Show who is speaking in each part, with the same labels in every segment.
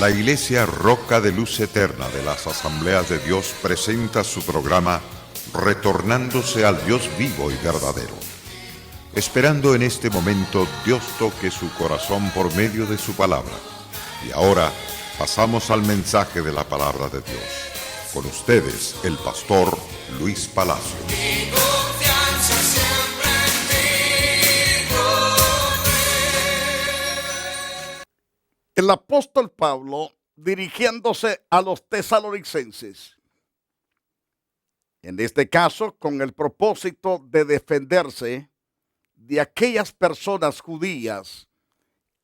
Speaker 1: La Iglesia Roca de Luz Eterna de las Asambleas de Dios presenta su programa Retornándose al Dios vivo y verdadero. Esperando en este momento Dios toque su corazón por medio de su palabra. Y ahora pasamos al mensaje de la palabra de Dios. Con ustedes, el pastor Luis Palacio.
Speaker 2: Mi confianza siempre en ti,
Speaker 3: El apóstol Pablo, dirigiéndose a los tesalonicenses, en este caso con el propósito de defenderse de aquellas personas judías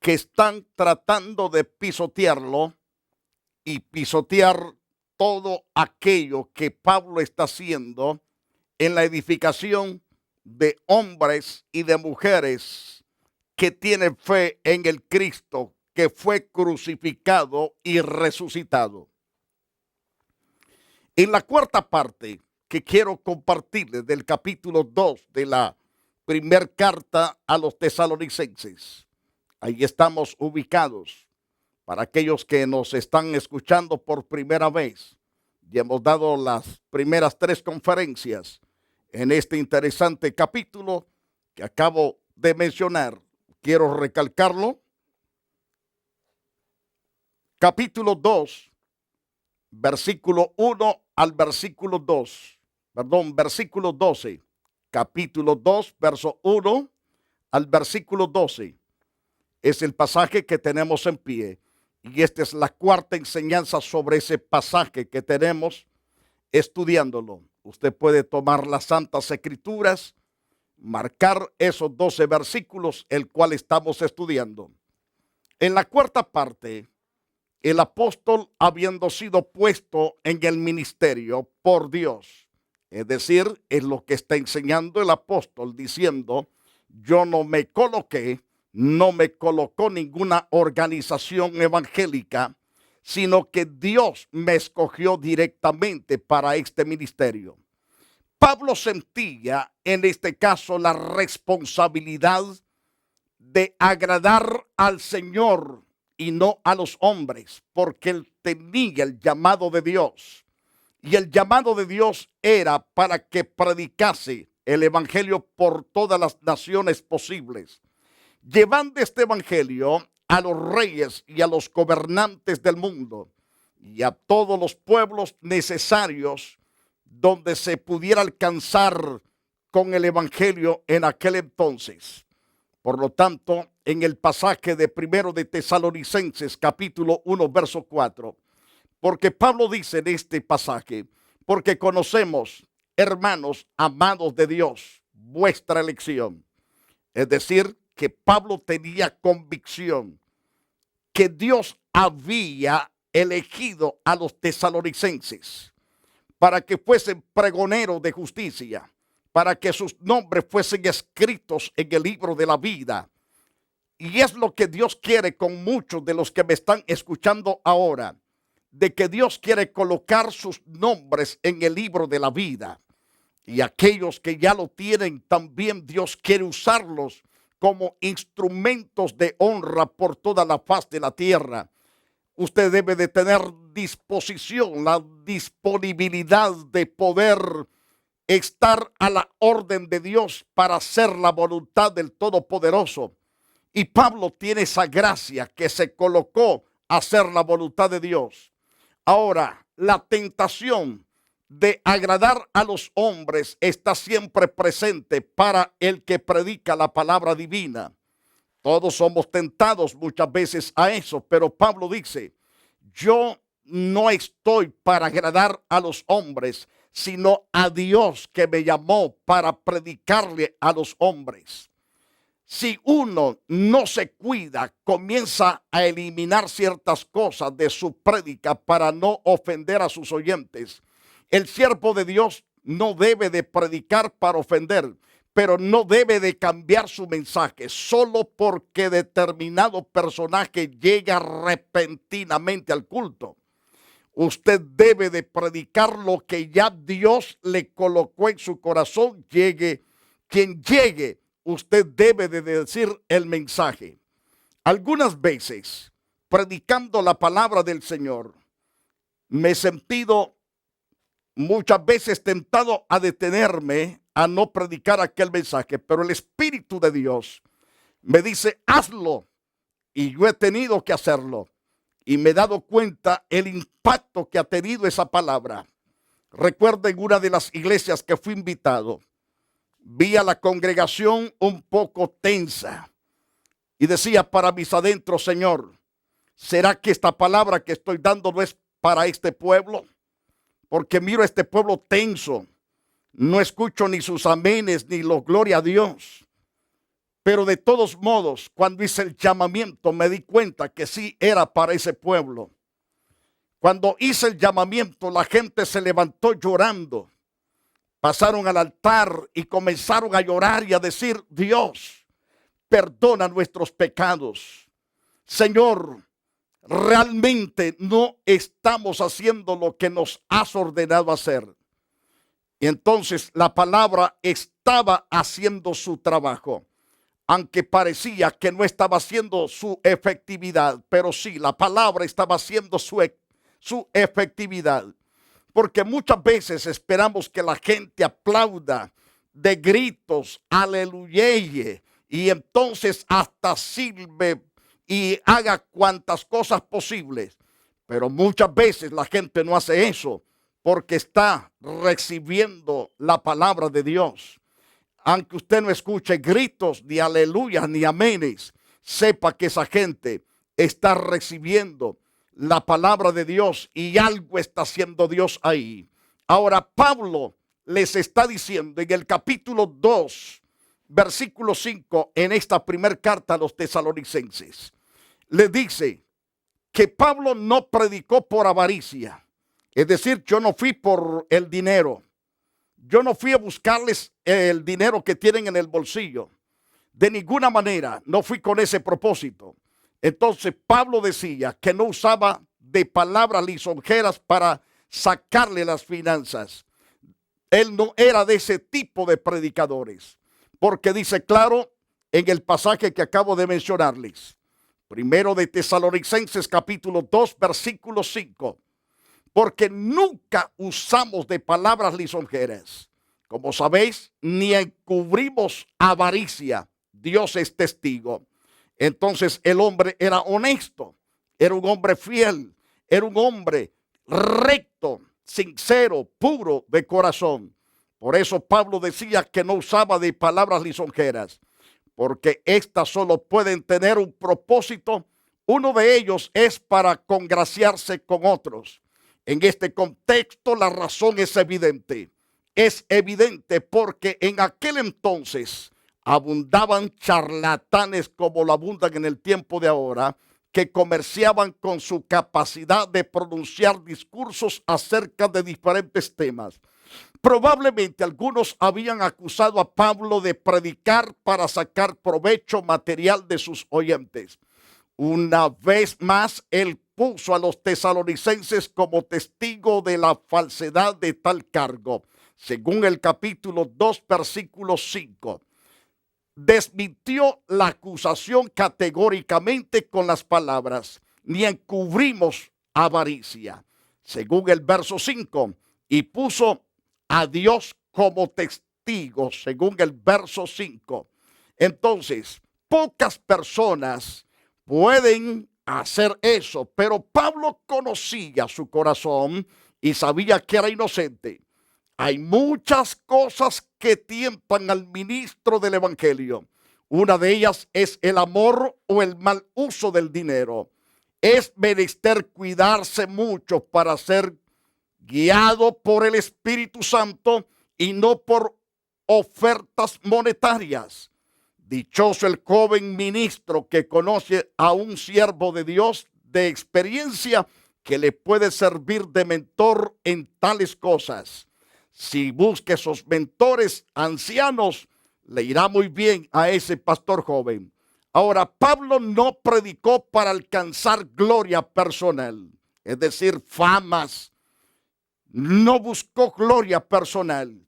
Speaker 3: que están tratando de pisotearlo y pisotear todo aquello que Pablo está haciendo en la edificación de hombres y de mujeres que tienen fe en el Cristo que fue crucificado y resucitado. En la cuarta parte que quiero compartirles del capítulo 2 de la primera carta a los tesalonicenses, ahí estamos ubicados. Para aquellos que nos están escuchando por primera vez, ya hemos dado las primeras 3 conferencias en este interesante capítulo que acabo de mencionar. Quiero recalcarlo. Capítulo 2, versículo 1 al versículo 12. Capítulo 2, verso 1 al versículo 12. Es el pasaje que tenemos en pie. Y esta es la cuarta enseñanza sobre ese pasaje que tenemos estudiándolo. Usted puede tomar las Santas Escrituras, marcar esos 12 versículos, el cual estamos estudiando. En la cuarta parte, el apóstol habiendo sido puesto en el ministerio por Dios, es decir, es lo que está enseñando el apóstol diciendo, yo no me coloqué, no me colocó ninguna organización evangélica, sino que Dios me escogió directamente para este ministerio. Pablo sentía en este caso la responsabilidad de agradar al Señor y no a los hombres, porque él tenía el llamado de Dios. Y el llamado de Dios era para que predicase el evangelio por todas las naciones posibles, llevando este evangelio a los reyes y a los gobernantes del mundo y a todos los pueblos necesarios donde se pudiera alcanzar con el evangelio en aquel entonces. Por lo tanto, en el pasaje de primero de Tesalonicenses, capítulo 1, verso 4, porque Pablo dice en este pasaje, porque conocemos, hermanos amados de Dios, vuestra elección. Es decir, que Pablo tenía convicción que Dios había elegido a los tesalonicenses para que fuesen pregoneros de justicia, para que sus nombres fuesen escritos en el libro de la vida. Y es lo que Dios quiere con muchos de los que me están escuchando ahora, de que Dios quiere colocar sus nombres en el libro de la vida. Y aquellos que ya lo tienen, también Dios quiere usarlos como instrumentos de honra por toda la faz de la tierra. Usted debe de tener disposición, la disponibilidad de poder estar a la orden de Dios para hacer la voluntad del Todopoderoso. Y Pablo tiene esa gracia que se colocó a hacer la voluntad de Dios. Ahora, la tentación de agradar a los hombres está siempre presente para el que predica la palabra divina. Todos somos tentados muchas veces a eso, pero Pablo dice, yo no estoy para agradar a los hombres, sino a Dios que me llamó para predicarle a los hombres. Si uno no se cuida, comienza a eliminar ciertas cosas de su prédica para no ofender a sus oyentes. El siervo de Dios no debe de predicar para ofender, pero no debe de cambiar su mensaje solo porque determinado personaje llega repentinamente al culto. Usted debe de predicar lo que ya Dios le colocó en su corazón, llegue quien llegue. Usted debe de decir el mensaje. Algunas veces predicando la palabra del Señor, me he sentido muchas veces tentado a detenerme, a no predicar aquel mensaje, pero el Espíritu de Dios me dice, hazlo, y yo he tenido que hacerlo, y me he dado cuenta el impacto que ha tenido esa palabra. Recuerdo en una de las iglesias que fui invitado, vi a la congregación un poco tensa, y decía para mis adentros, Señor, ¿será que esta palabra que estoy dando no es para este pueblo? Porque miro a este pueblo tenso. No escucho ni sus amenes, ni los gloria a Dios. Pero de todos modos, cuando hice el llamamiento, me di cuenta que sí era para ese pueblo. Cuando hice el llamamiento, la gente se levantó llorando. Pasaron al altar y comenzaron a llorar y a decir, Dios, perdona nuestros pecados. Señor, realmente no estamos haciendo lo que nos has ordenado hacer. Y entonces la palabra estaba haciendo su trabajo, aunque parecía que no estaba haciendo su efectividad, pero sí, la palabra estaba haciendo su efectividad. Porque muchas veces esperamos que la gente aplauda de gritos, aleluya, y entonces hasta sirve y haga cuantas cosas posibles. Pero muchas veces la gente no hace eso porque está recibiendo la palabra de Dios. Aunque usted no escuche gritos ni aleluya ni amenes, sepa que esa gente está recibiendo la palabra de Dios y algo está haciendo Dios ahí. Ahora Pablo les está diciendo en el capítulo 2, versículo 5, en esta primera carta a los tesalonicenses, le dice que Pablo no predicó por avaricia. Es decir, yo no fui por el dinero. Yo no fui a buscarles el dinero que tienen en el bolsillo. De ninguna manera, no fui con ese propósito. Entonces Pablo decía que no usaba de palabras lisonjeras para sacarle las finanzas. Él no era de ese tipo de predicadores. Porque dice claro en el pasaje que acabo de mencionarles. Primero de Tesalonicenses capítulo 2 versículo 5. Porque nunca usamos de palabras lisonjeras. Como sabéis, ni encubrimos avaricia. Dios es testigo. Entonces el hombre era honesto, era un hombre fiel, era un hombre recto, sincero, puro de corazón. Por eso Pablo decía que no usaba de palabras lisonjeras, porque éstas solo pueden tener un propósito. Uno de ellos es para congraciarse con otros. En este contexto la razón es evidente. Es evidente porque en aquel entonces abundaban charlatanes como lo abundan en el tiempo de ahora, que comerciaban con su capacidad de pronunciar discursos acerca de diferentes temas. Probablemente algunos habían acusado a Pablo de predicar para sacar provecho material de sus oyentes. Una vez más, él puso a los tesalonicenses como testigo de la falsedad de tal cargo. Según el capítulo 2, versículo 5. Desmintió la acusación categóricamente con las palabras, ni encubrimos avaricia. Según el verso 5, y puso a Dios como testigo, según el verso 5. Entonces, pocas personas pueden hacer eso, pero Pablo conocía su corazón y sabía que era inocente. Hay muchas cosas que tientan al ministro del evangelio. Una de ellas es el amor o el mal uso del dinero. Es menester cuidarse mucho para ser guiado por el Espíritu Santo y no por ofertas monetarias. Dichoso el joven ministro que conoce a un siervo de Dios de experiencia que le puede servir de mentor en tales cosas. Si busca esos mentores ancianos, le irá muy bien a ese pastor joven. Ahora, Pablo no predicó para alcanzar gloria personal, es decir, famas. No buscó gloria personal.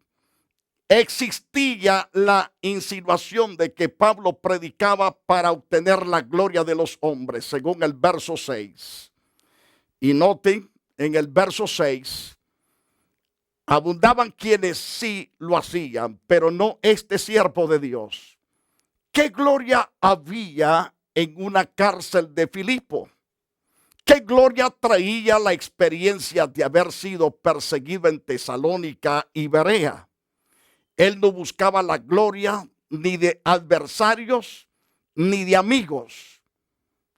Speaker 3: existía la insinuación de que Pablo predicaba para obtener la gloria de los hombres, según el verso 6. Y noten, en el verso 6, abundaban quienes sí lo hacían, pero no este siervo de Dios. ¿Qué gloria había en una cárcel de Filipo? ¿Qué gloria traía la experiencia de haber sido perseguido en Tesalónica y Berea? Él no buscaba la gloria ni de adversarios ni de amigos.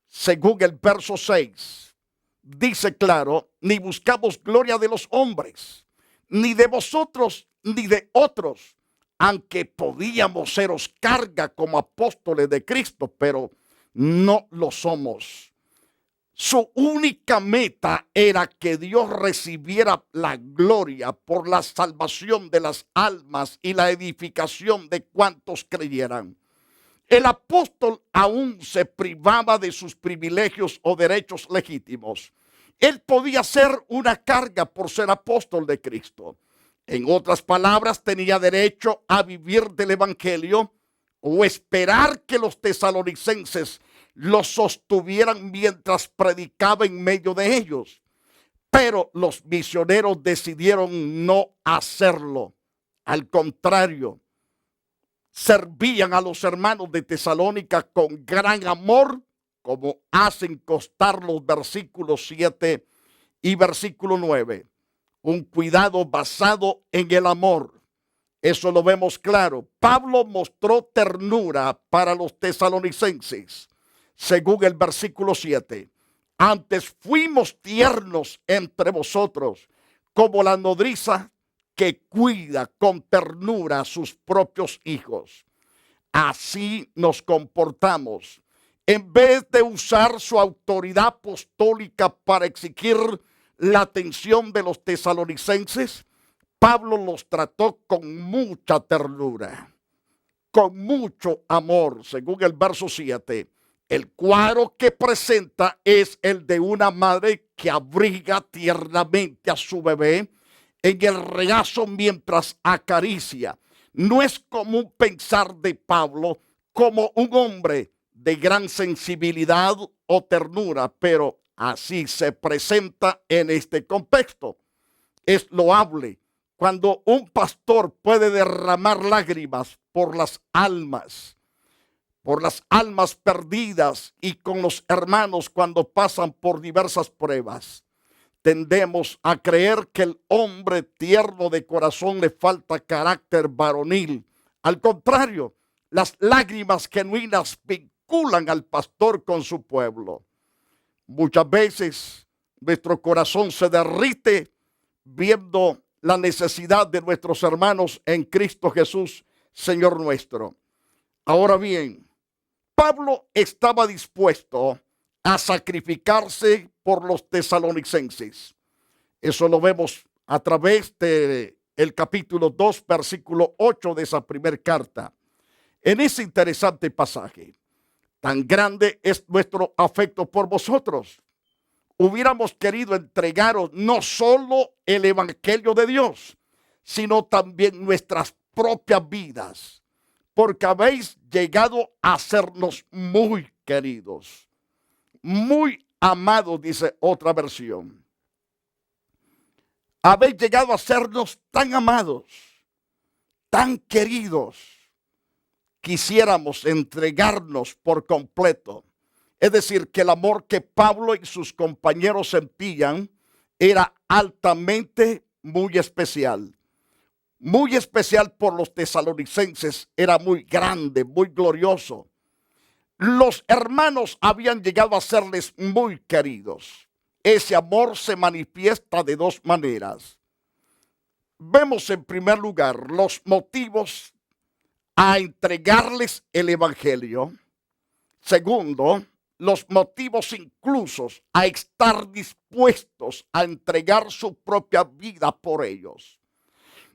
Speaker 3: Según el verso 6, dice claro, ni buscamos gloria de los hombres, ni de vosotros, ni de otros, aunque podíamos seros carga como apóstoles de Cristo, pero no lo somos. Su única meta era que Dios recibiera la gloria por la salvación de las almas y la edificación de cuantos creyeran. El apóstol aún se privaba de sus privilegios o derechos legítimos. Él podía ser una carga por ser apóstol de Cristo. En otras palabras, tenía derecho a vivir del evangelio o esperar que los tesalonicenses los sostuvieran mientras predicaba en medio de ellos. Pero los misioneros decidieron no hacerlo. Al contrario, servían a los hermanos de Tesalónica con gran amor, como hacen constar los versículos 7 y versículo 9. Un cuidado basado en el amor. Eso lo vemos claro. Pablo mostró ternura para los tesalonicenses. Según el versículo 7, antes fuimos tiernos entre vosotros, como la nodriza que cuida con ternura a sus propios hijos. Así nos comportamos. En vez de usar su autoridad apostólica para exigir la atención de los tesalonicenses, Pablo los trató con mucha ternura, con mucho amor, según el verso 7. El cuadro que presenta es el de una madre que abriga tiernamente a su bebé en el regazo mientras acaricia. No es común pensar de Pablo como un hombre de gran sensibilidad o ternura, pero así se presenta en este contexto. Es loable cuando un pastor puede derramar lágrimas por las almas perdidas y con los hermanos cuando pasan por diversas pruebas. Tendemos a creer que el hombre tierno de corazón le falta carácter varonil. Al contrario, las lágrimas genuinas vinculan al pastor con su pueblo. Muchas veces nuestro corazón se derrite viendo la necesidad de nuestros hermanos en Cristo Jesús, Señor nuestro. Ahora bien, Pablo estaba dispuesto a sacrificarse por los tesalonicenses. Eso lo vemos a través de el capítulo 2, versículo 8 de esa primera carta. En ese interesante pasaje, tan grande es nuestro afecto por vosotros. Hubiéramos querido entregaros no solo el evangelio de Dios, sino también nuestras propias vidas, porque habéis llegado a sernos muy queridos, muy amados, dice otra versión. Habéis llegado a sernos tan amados, tan queridos, quisiéramos entregarnos por completo. Es decir, que el amor que Pablo y sus compañeros sentían era altamente muy especial. Muy especial por los tesalonicenses, era muy grande, muy glorioso. Los hermanos habían llegado a serles muy queridos. Ese amor se manifiesta de dos maneras. Vemos en primer lugar los motivos a entregarles el evangelio. Segundo, los motivos inclusos a estar dispuestos a entregar su propia vida por ellos.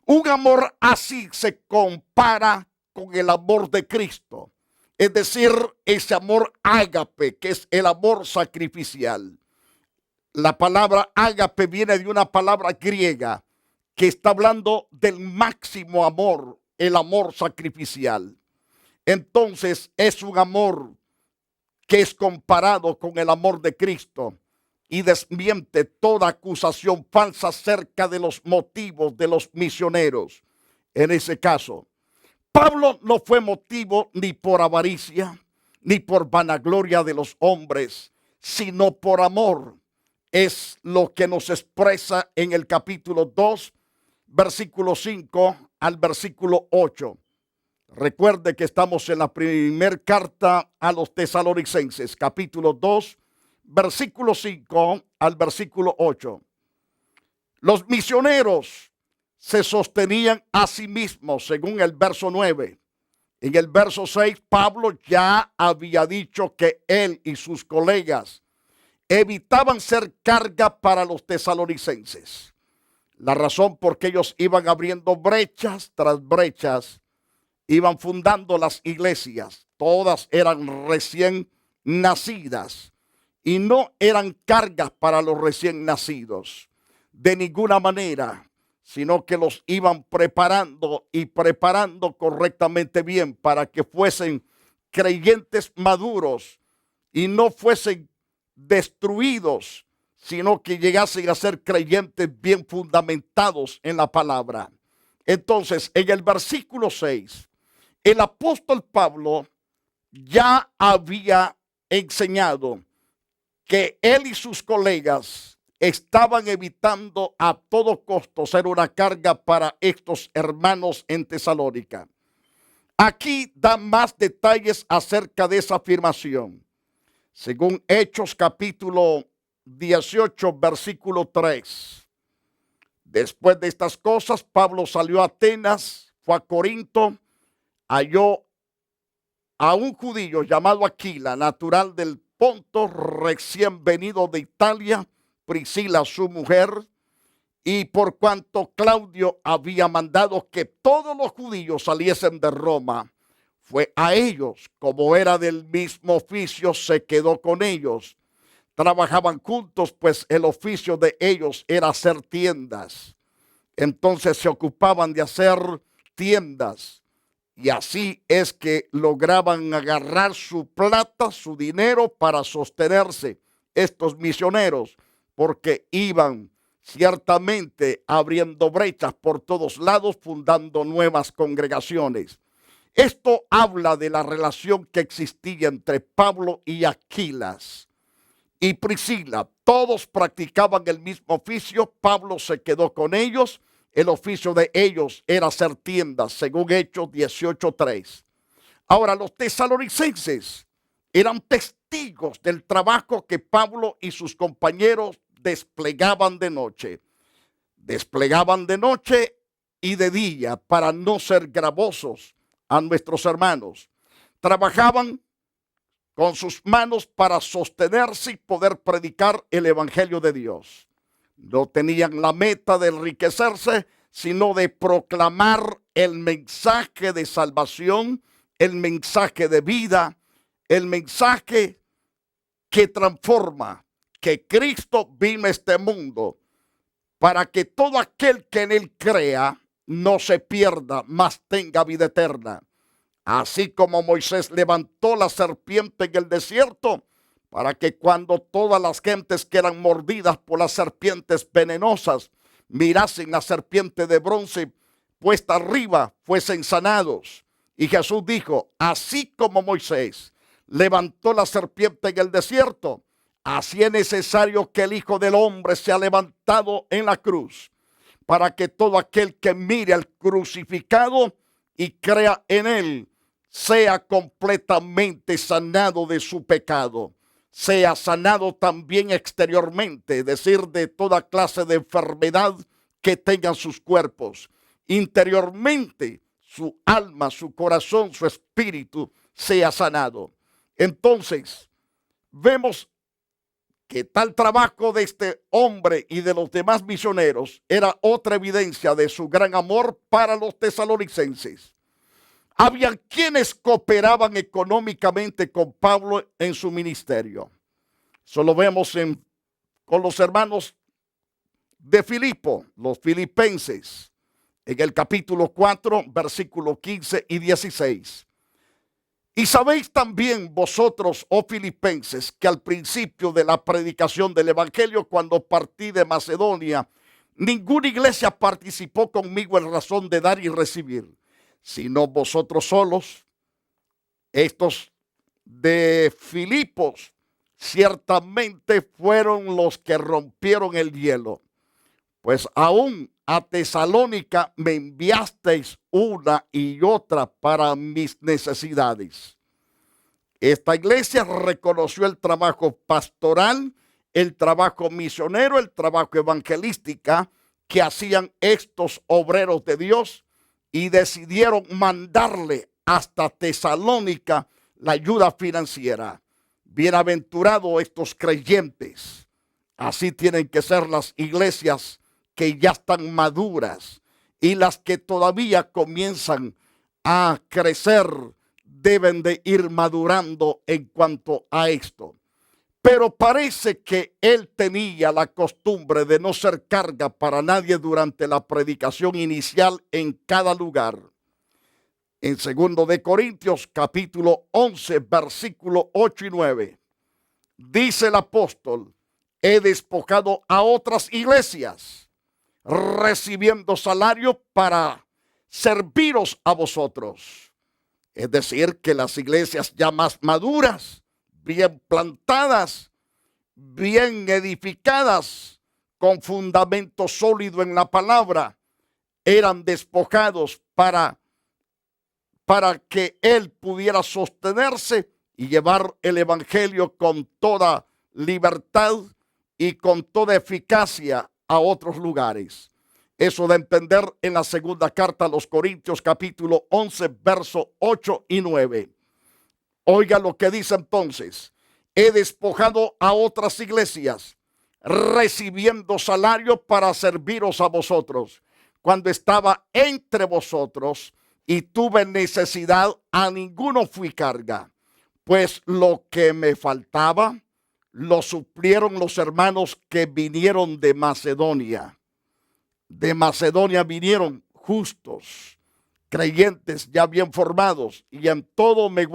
Speaker 3: Un amor así se compara con el amor de Cristo, es decir, ese amor ágape, que es el amor sacrificial. La palabra ágape viene de una palabra griega que está hablando del máximo amor el amor sacrificial. Entonces es un amor que es comparado con el amor de Cristo y desmiente toda acusación falsa acerca de los motivos de los misioneros. En ese caso, Pablo no fue motivo ni por avaricia, ni por vanagloria de los hombres, sino por amor. Es lo que nos expresa en el capítulo 2, versículo 5 al versículo 8. Recuerde que estamos en la primera carta a los tesalonicenses, capítulo 2, versículo 5 al versículo 8. Los misioneros se sostenían a sí mismos, según el verso 9. En el verso 6, Pablo ya había dicho que él y sus colegas evitaban ser carga para los tesalonicenses. La razón por que ellos iban abriendo brechas tras brechas, iban fundando las iglesias. Todas eran recién nacidas y no eran cargas para los recién nacidos de ninguna manera, sino que los iban preparando y preparando correctamente bien para que fuesen creyentes maduros y no fuesen destruidos, sino que llegasen a ser creyentes bien fundamentados en la palabra. Entonces, en el versículo 6, el apóstol Pablo ya había enseñado que él y sus colegas estaban evitando a todo costo ser una carga para estos hermanos en Tesalónica. Aquí da más detalles acerca de esa afirmación. Según Hechos capítulo 18, versículo 3. Después de estas cosas, Pablo salió a Atenas, fue a Corinto, halló a un judío llamado Aquila, natural del Ponto, recién venido de Italia, Priscila su mujer, y por cuanto Claudio había mandado que todos los judíos saliesen de Roma, fue a ellos, como era del mismo oficio, se quedó con ellos. Trabajaban juntos, pues el oficio de ellos era hacer tiendas. Entonces se ocupaban de hacer tiendas. Y así es que lograban agarrar su plata, su dinero para sostenerse estos misioneros, porque iban ciertamente abriendo brechas por todos lados, fundando nuevas congregaciones. Esto habla de la relación que existía entre Pablo y Aquilas y Priscila. Todos practicaban el mismo oficio. Pablo se quedó con ellos. El oficio de ellos era hacer tiendas, según Hechos 18:3. Ahora, los tesalonicenses eran testigos del trabajo que Pablo y sus compañeros desplegaban de noche. Desplegaban de noche y de día para no ser gravosos a nuestros hermanos. Trabajaban con sus manos para sostenerse y poder predicar el evangelio de Dios. No tenían la meta de enriquecerse, sino de proclamar el mensaje de salvación, el mensaje de vida, el mensaje que transforma, que Cristo vino a este mundo para que todo aquel que en él crea no se pierda, mas tenga vida eterna. Así como Moisés levantó la serpiente en el desierto, para que cuando todas las gentes que eran mordidas por las serpientes venenosas mirasen la serpiente de bronce puesta arriba, fuesen sanados. Y Jesús dijo, así como Moisés levantó la serpiente en el desierto, así es necesario que el Hijo del Hombre sea levantado en la cruz, para que todo aquel que mire al crucificado y crea en él, sea completamente sanado de su pecado, sea sanado también exteriormente, es decir, de toda clase de enfermedad que tengan sus cuerpos. Interiormente, su alma, su corazón, su espíritu sea sanado. Entonces, vemos que tal trabajo de este hombre y de los demás misioneros era otra evidencia de su gran amor para los tesalonicenses. Habían quienes cooperaban económicamente con Pablo en su ministerio. Eso lo vemos con los hermanos de Filipo, los filipenses. en el capítulo 4, versículos 15 y 16. Y sabéis también vosotros, oh filipenses, que al principio de la predicación del evangelio, cuando partí de Macedonia, ninguna iglesia participó conmigo en razón de dar y recibir, sino vosotros solos. Estos de Filipos ciertamente fueron los que rompieron el hielo, pues aún a Tesalónica me enviasteis una y otra para mis necesidades. Esta iglesia reconoció el trabajo pastoral, el trabajo misionero, el trabajo evangelística que hacían estos obreros de Dios y decidieron mandarle hasta Tesalónica la ayuda financiera. Bienaventurados estos creyentes. Así tienen que ser las iglesias que ya están maduras, y las que todavía comienzan a crecer deben de ir madurando en cuanto a esto. Pero parece que él tenía la costumbre de no ser carga para nadie durante la predicación inicial en cada lugar. En 2 de Corintios capítulo 11, versículo 8 y 9, dice el apóstol: he despojado a otras iglesias, recibiendo salario para serviros a vosotros. Es decir, que las iglesias ya más maduras, bien plantadas, bien edificadas, con fundamento sólido en la palabra, eran despojados para que él pudiera sostenerse y llevar el evangelio con toda libertad y con toda eficacia a otros lugares. Eso da a entender en la segunda carta a los Corintios capítulo 11, verso 8 y 9. Oiga lo que dice entonces: he despojado a otras iglesias, recibiendo salario para serviros a vosotros. Cuando estaba entre vosotros y tuve necesidad, a ninguno fui carga, pues lo que me faltaba lo suplieron los hermanos que vinieron de Macedonia. De Macedonia vinieron justos, creyentes ya bien formados, y en todo me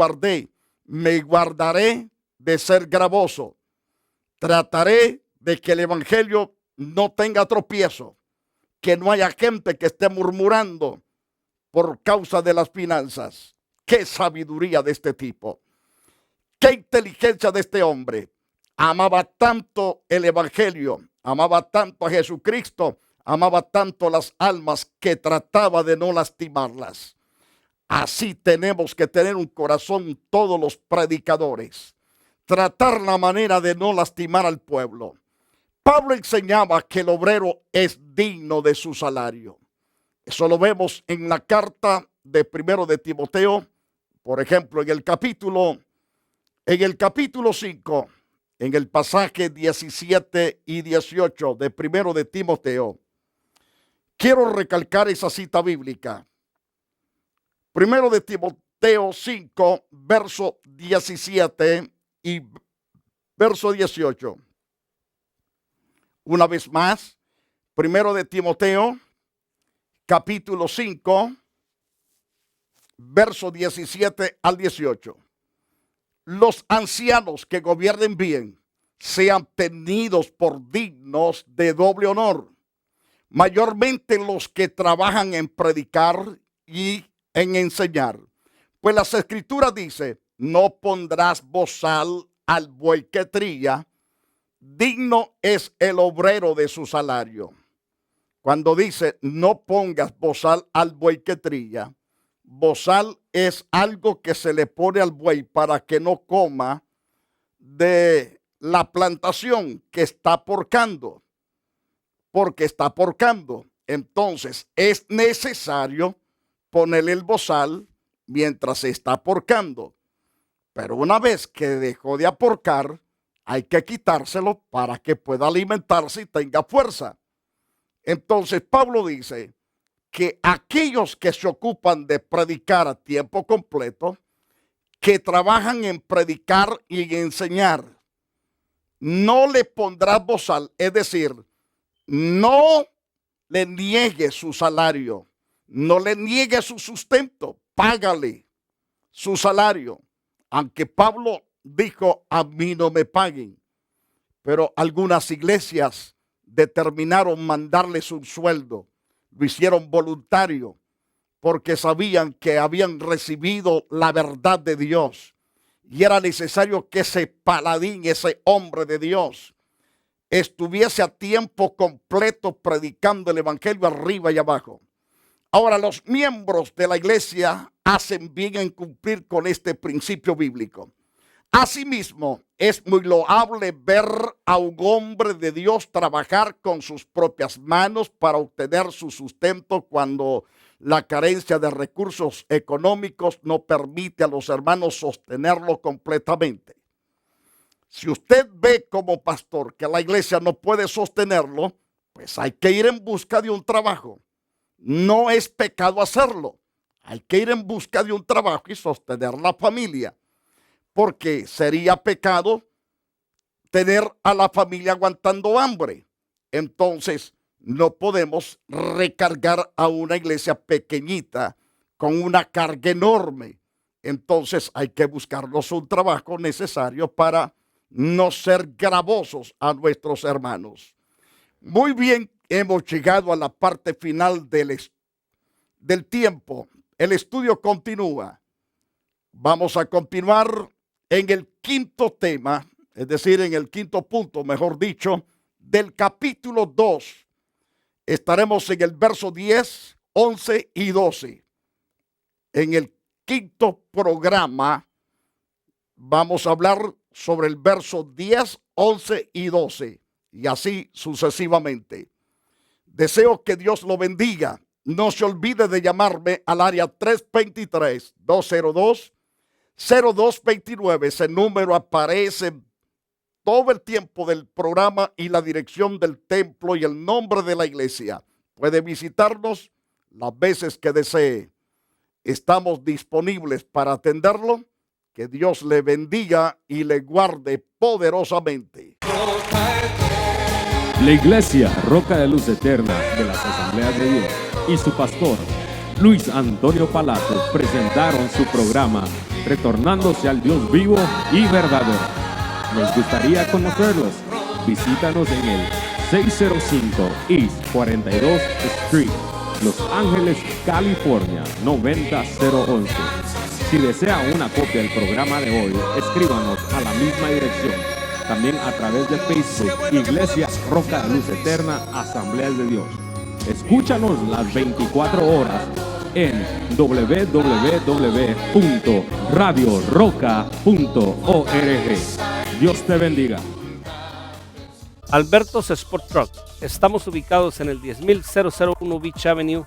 Speaker 3: guardaré de ser gravoso. Trataré de que el evangelio no tenga tropiezo, que no haya gente que esté murmurando por causa de las finanzas. Qué sabiduría de este tipo, qué inteligencia de este hombre. Amaba tanto el evangelio, amaba tanto a Jesucristo, amaba tanto las almas, que trataba de no lastimarlas. Así tenemos que tener un corazón todos los predicadores, tratar la manera de no lastimar al pueblo. Pablo enseñaba que el obrero es digno de su salario. Eso lo vemos en la carta de 1 de Timoteo, por ejemplo, en el capítulo 5, en el pasaje 17 y 18 de 1 de Timoteo. Quiero recalcar esa cita bíblica. 1 de Timoteo 5, verso 17 y verso 18. Una vez más, 1 de Timoteo, capítulo 5, verso 17 al 18. Los ancianos que gobiernen bien sean tenidos por dignos de doble honor, mayormente los que trabajan en predicar y en enseñar. Pues las escrituras dicen: no pondrás bozal al buey que trilla, digno es el obrero de su salario. Cuando dice no pongas bozal al buey que trilla, bozal es algo que se le pone al buey para que no coma de la plantación que está porcando, porque está porcando. Entonces es necesario ponerle el bozal mientras está porcando. Pero una vez que dejó de aporcar, hay que quitárselo para que pueda alimentarse y tenga fuerza. Entonces Pablo dice que aquellos que se ocupan de predicar a tiempo completo, que trabajan en predicar y en enseñar, no le pondrás bozal, es decir, no le niegue su salario, No le niegue su sustento, págale su salario. Aunque Pablo dijo, a mí no me paguen, pero algunas iglesias determinaron mandarles un sueldo. Lo hicieron voluntario porque sabían que habían recibido la verdad de Dios y era necesario que ese paladín, ese hombre de Dios, estuviese a tiempo completo predicando el evangelio arriba y abajo. Ahora, los miembros de la iglesia hacen bien en cumplir con este principio bíblico. Asimismo, es muy loable ver a un hombre de Dios trabajar con sus propias manos para obtener su sustento cuando la carencia de recursos económicos no permite a los hermanos sostenerlo completamente. Si usted ve como pastor que la iglesia no puede sostenerlo, pues hay que ir en busca de un trabajo. No es pecado hacerlo. Hay que ir en busca de un trabajo y sostener la familia. Porque sería pecado tener a la familia aguantando hambre. Entonces, no podemos recargar a una iglesia pequeñita con una carga enorme. Entonces, hay que buscarnos un trabajo necesario para no ser gravosos a nuestros hermanos. Muy bien, hemos llegado a la parte final del tiempo. El estudio continúa. Vamos a continuar en el quinto tema, es decir, en el quinto punto, mejor dicho, del capítulo 2. Estaremos en el verso 10, 11 y 12. En el quinto programa vamos a hablar sobre el verso 10, 11 y 12 y así sucesivamente. Deseo que Dios lo bendiga. No se olvide de llamarme al área 323-202-0229. Ese número aparece todo el tiempo del programa y la dirección del templo y el nombre de la iglesia. Puede visitarnos las veces que desee. Estamos disponibles para atenderlo. Que Dios le bendiga y le guarde poderosamente.
Speaker 4: La Iglesia Roca de Luz Eterna de las Asambleas de Dios y su pastor Luis Antonio Palacio presentaron su programa Retornándose al Dios vivo y verdadero. Nos gustaría conocerlos. Visítanos en el 605 East 42 Street, Los Ángeles, California 90011. Si desea una copia del programa de hoy, escríbanos a la misma dirección. También a través de Facebook, Iglesia Roca de Luz Eterna, Asambleas de Dios. Escúchanos las 24 horas en www.radioroca.org. Dios te bendiga.
Speaker 5: Alberto's Sport Truck. Estamos ubicados en el 10001 Beach Avenue,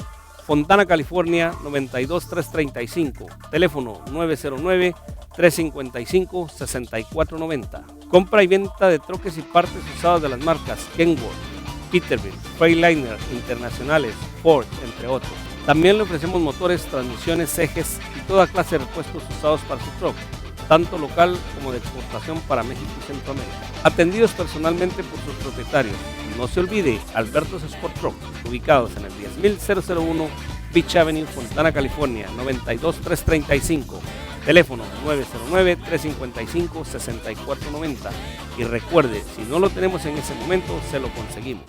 Speaker 5: Fontana, California 92335. Teléfono 909-355-6490. Compra y venta de troques y partes usadas de las marcas Kenworth, Peterbilt, Freightliner, Internacionales, Ford, entre otros. También le ofrecemos motores, transmisiones, ejes y toda clase de repuestos usados para su truck, tanto local como de exportación para México y Centroamérica. Atendidos personalmente por sus propietarios. No se olvide, Alberto's Sport Truck, ubicados en el 10001 Beach Avenue, Fontana, California 92335. Teléfono 909-355-6490. Y recuerde, si no lo tenemos en ese momento, se lo conseguimos.